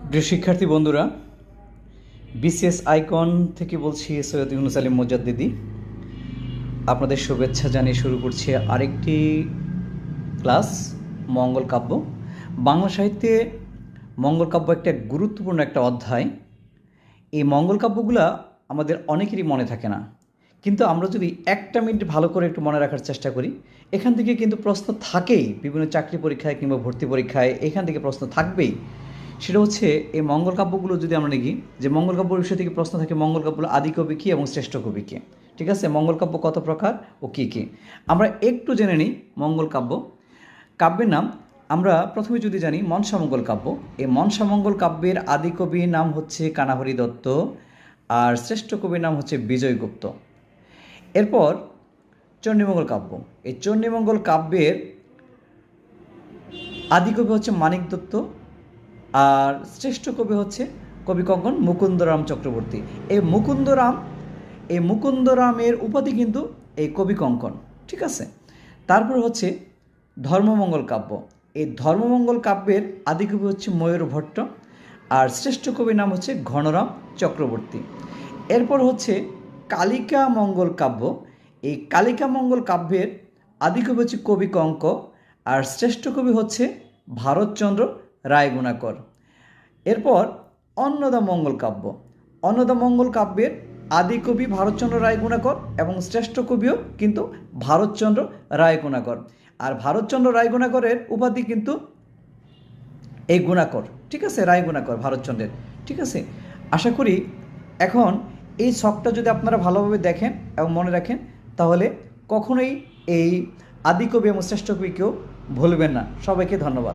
প্রিয় শিক্ষার্থী বন্ধুরা, বিসিএস আইকন থেকে বলছি সৈয়দ ইউনুস আলী মোজাদ্দিদি। আপনাদের শুভেচ্ছা জানিয়ে শুরু করছি আরেকটি ক্লাস, মঙ্গল কাব্য। বাংলা সাহিত্যে মঙ্গল কাব্য একটা গুরুত্বপূর্ণ একটা অধ্যায়। এই মঙ্গল কাব্যগুলা আমাদের অনেকেরই মনে থাকে না, কিন্তু আমরা যদি একটা মিনিট ভালো করে একটু মনে রাখার চেষ্টা করি, এখান থেকে কিন্তু প্রশ্ন থাকেই। বিভিন্ন চাকরি পরীক্ষায় কিংবা ভর্তি পরীক্ষায় এখান থেকে প্রশ্ন থাকবেই। সেটা হচ্ছে এই মঙ্গল কাব্যগুলো যদি আমরা দেখি, যে মঙ্গল কাব্য বিষয় থেকে প্রশ্ন থাকে, মঙ্গল কাব্যগুলো আদি কবি কী এবং শ্রেষ্ঠ কবি কে। ঠিক আছে, মঙ্গল কাব্য কত প্রকার ও কী কী আমরা একটু জেনে নিই। মঙ্গল কাব্য কাব্যের নাম আমরা প্রথমে যদি জানি মনসামঙ্গল কাব্য। এই মনসামঙ্গল কাব্যের আদি কবির নাম হচ্ছে কানাহরি দত্ত, আর শ্রেষ্ঠ কবির নাম হচ্ছে বিজয়গুপ্ত। এরপর চণ্ডীমঙ্গল কাব্য। এই চণ্ডীমঙ্গল কাব্যের আদি কবি হচ্ছে মানিক দত্ত, আর শ্রেষ্ঠ কবি হচ্ছে কবি কঙ্কন মুকুন্দরাম চক্রবর্তী। এই মুকুন্দরামের উপাধি কিন্তু এই কবি কঙ্কন। ঠিক আছে, তারপর হচ্ছে ধর্মমঙ্গল কাব্য। এই ধর্মমঙ্গল কাব্যের আদি কবি হচ্ছে ময়ূর ভট্ট, আর শ্রেষ্ঠ কবির নাম হচ্ছে ঘনরাম চক্রবর্তী। এরপর হচ্ছে কালিকা মঙ্গল কাব্য। এই কালিকা মঙ্গল কাব্যের আদি কবি হচ্ছে কবি কঙ্ক, আর শ্রেষ্ঠ কবি হচ্ছে ভারতচন্দ্র রায়গুণাকর। এরপর অন্নদামঙ্গল কাব্য। অন্নদামঙ্গল কাব্যের আদি কবি ভারতচন্দ্র রায়গুণাকর এবং শ্রেষ্ঠ কবিও কিন্তু ভারতচন্দ্র রায়গুণাকর। আর ভারতচন্দ্র রায়গুণাকরের উপাধি কিন্তু এই গুণাকর। ঠিক আছে, রায়গুণাকর ভারতচন্দ্রের। ঠিক আছে, আশা করি এখন এই ছকটা যদি আপনারা ভালোভাবে দেখেন এবং মনে রাখেন, তাহলে কখনোই এই আদি কবি এবং শ্রেষ্ঠ কবিকেও ভুলবেন না। সবাইকে ধন্যবাদ।